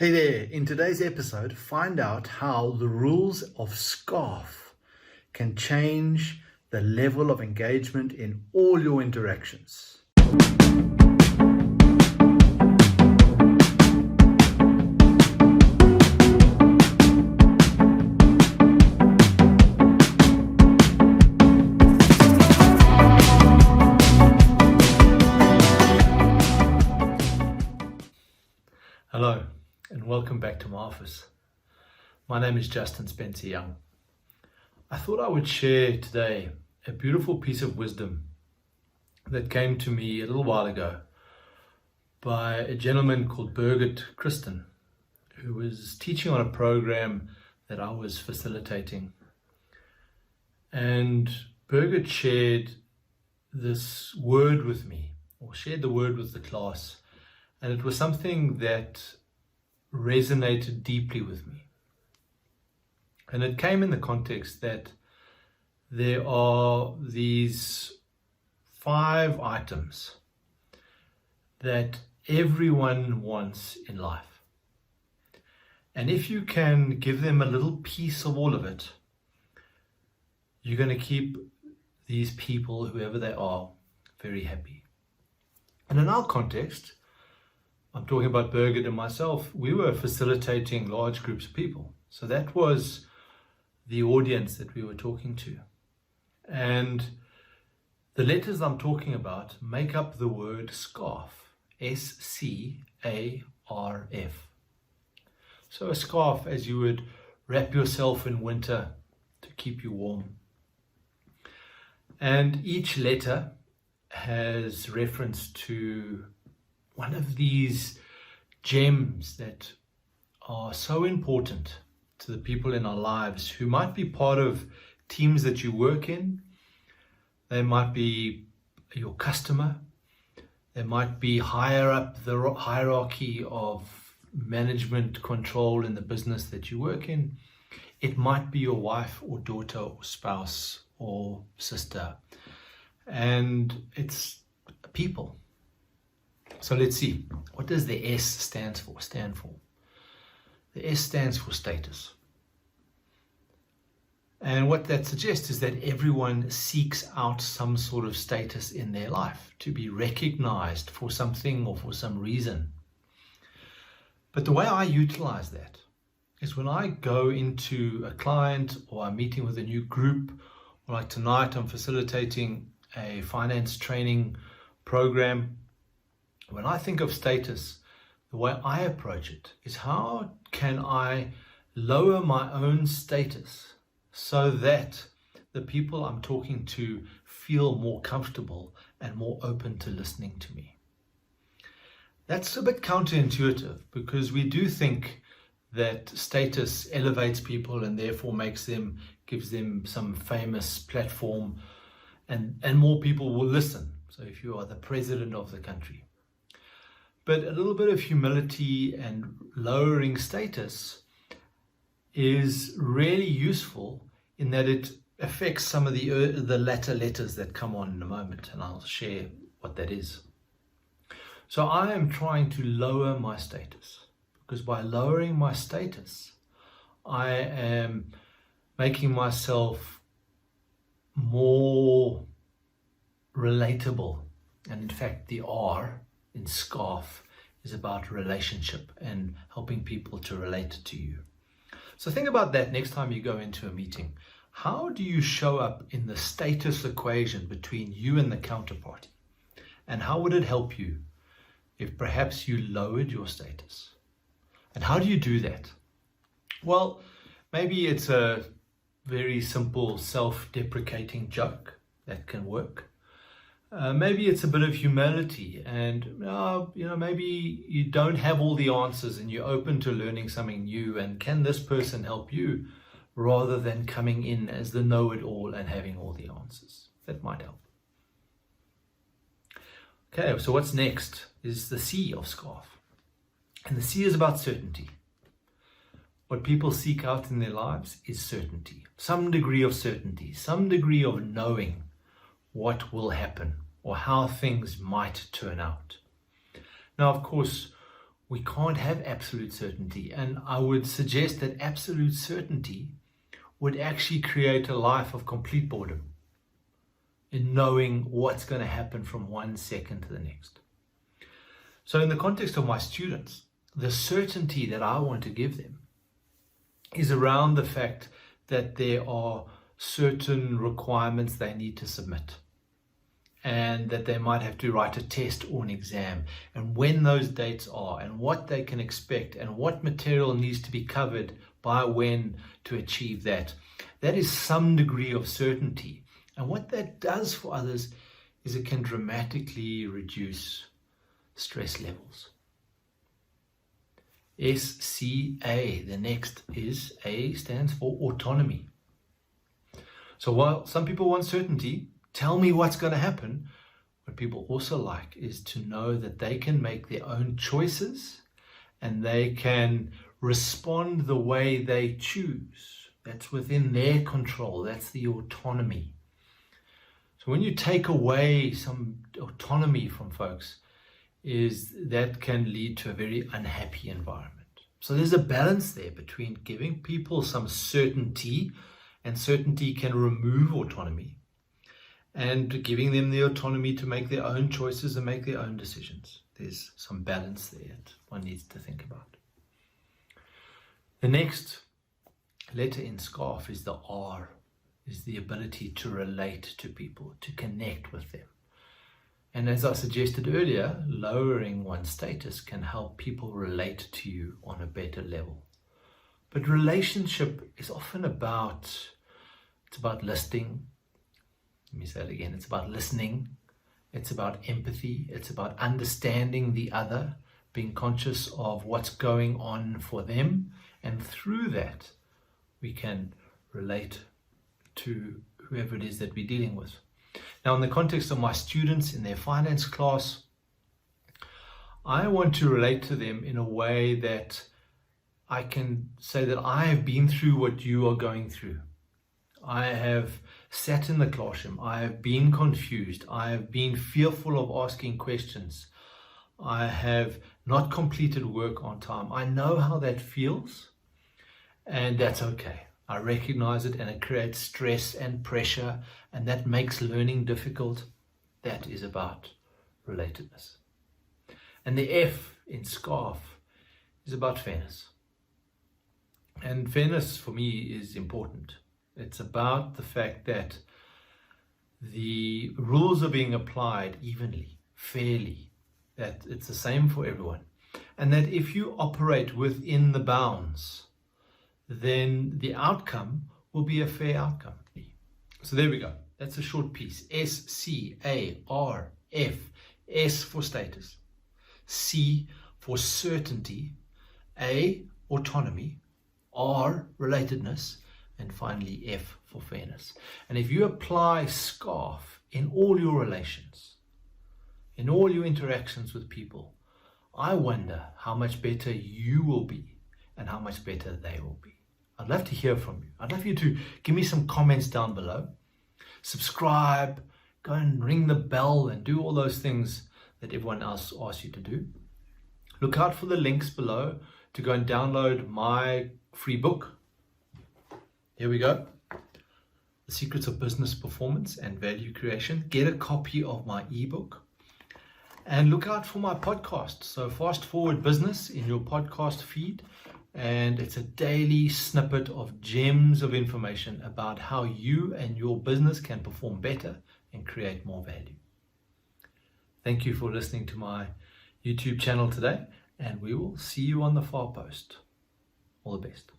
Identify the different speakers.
Speaker 1: Hey there, in today's episode, find out how the rules of SCARF can change the level of engagement in all your interactions.
Speaker 2: Hello and welcome back to my office. My name is Justin Spencer Young. I thought I would share today a beautiful piece of wisdom that came to me a little while ago by a gentleman called Birgit Christen, who was teaching on a program that I was facilitating. And Birgit shared this word with me, or shared the word with the class. And it was something that resonated deeply with me. And it came in the context that there are these 5 items that everyone wants in life. And if you can give them a little piece of all of it, you're going to keep these people, whoever they are, very happy. And in our context, I'm talking about Birgit and myself, we were facilitating large groups of people. So that was the audience that we were talking to. And the letters I'm talking about make up the word SCARF, S-C-A-R-F. So a scarf, as you would wrap yourself in winter to keep you warm. And each letter has reference to one of these gems that are so important to the people in our lives who might be part of teams that you work in. They might be your customer. They might be higher up the hierarchy of management control in the business that you work in. It might be your wife or daughter or spouse or sister. And it's people. So let's see, what does the S stand for? The S stands for status. And what that suggests is that everyone seeks out some sort of status in their life, to be recognized for something or for some reason. But the way I utilize that is when I go into a client or I'm meeting with a new group, or like tonight I'm facilitating a finance training program. When I think of status, the way I approach it is how can I lower my own status so that the people I'm talking to feel more comfortable and more open to listening to me. That's a bit counterintuitive because we do think that status elevates people and therefore gives them some famous platform and more people will listen. So if you are the president of the country. But a little bit of humility and lowering status is really useful in that it affects some of the latter letters that come on in a moment, and I'll share what that is. So I am trying to lower my status, because by lowering my status, I am making myself more relatable. And in fact, the R in SCARF is about relationship and helping people to relate to you. So think about that next time you go into a meeting. How do you show up in the status equation between you and the counterparty? And how would it help you if perhaps you lowered your status? And how do you do that? Well, maybe it's a very simple self-deprecating joke that can work. Maybe it's a bit of humility and, maybe you don't have all the answers and you're open to learning something new, and can this person help you rather than coming in as the know-it-all and having all the answers. That might help. Okay, so what's next is the C of SCARF. And the C is about certainty. What people seek out in their lives is certainty. Some degree of certainty, some degree of knowing what will happen or how things might turn out. Now, of course, we can't have absolute certainty. And I would suggest that absolute certainty would actually create a life of complete boredom in knowing what's going to happen from one second to the next. So in the context of my students, the certainty that I want to give them is around the fact that there are certain requirements they need to submit, and that they might have to write a test or an exam, and when those dates are, and what they can expect, and what material needs to be covered by when to achieve that. That is some degree of certainty. And what that does for others is it can dramatically reduce stress levels. SCA, the next is A, stands for autonomy. So while some people want certainty, tell me what's going to happen, what people also like is to know that they can make their own choices and they can respond the way they choose. That's within their control. That's the autonomy. So when you take away some autonomy from folks, that can lead to a very unhappy environment. So there's a balance there between giving people some certainty, and certainty can remove autonomy, and giving them the autonomy to make their own choices and make their own decisions. There's some balance there that one needs to think about. The next letter in SCARF is the R, is the ability to relate to people, to connect with them. And as I suggested earlier, lowering one's status can help people relate to you on a better level. But relationship is often about listening. Let me say it again. It's about listening. It's about empathy. It's about understanding the other, being conscious of what's going on for them. And through that, we can relate to whoever it is that we're dealing with. Now, in the context of my students in their finance class, I want to relate to them in a way that I can say that I have been through what you are going through. I have sat in the classroom. I have been confused. I have been fearful of asking questions. I have not completed work on time. I know how that feels, and that's okay. I recognize it, and it creates stress and pressure, and that makes learning difficult. That is about relatedness. And the F in SCARF is about fairness. And fairness for me is important. It's about the fact that the rules are being applied evenly, fairly, that it's the same for everyone. And that if you operate within the bounds, then the outcome will be a fair outcome. So there we go. That's a short piece. SCARF. S for status. C for certainty. A, autonomy. R, relatedness. And finally, F for fairness. And if you apply SCARF in all your relations, in all your interactions with people, I wonder how much better you will be and how much better they will be. I'd love to hear from you. I'd love you to give me some comments down below. Subscribe, go and ring the bell and do all those things that everyone else asks you to do. Look out for the links below to go and download my free book. Here we go. The Secrets of Business Performance and Value Creation. Get a copy of my ebook. And look out for my podcast. So Fast Forward Business in your podcast feed. And it's a daily snippet of gems of information about how you and your business can perform better and create more value. Thank you for listening to my YouTube channel today, and we will see you on the far post. All the best.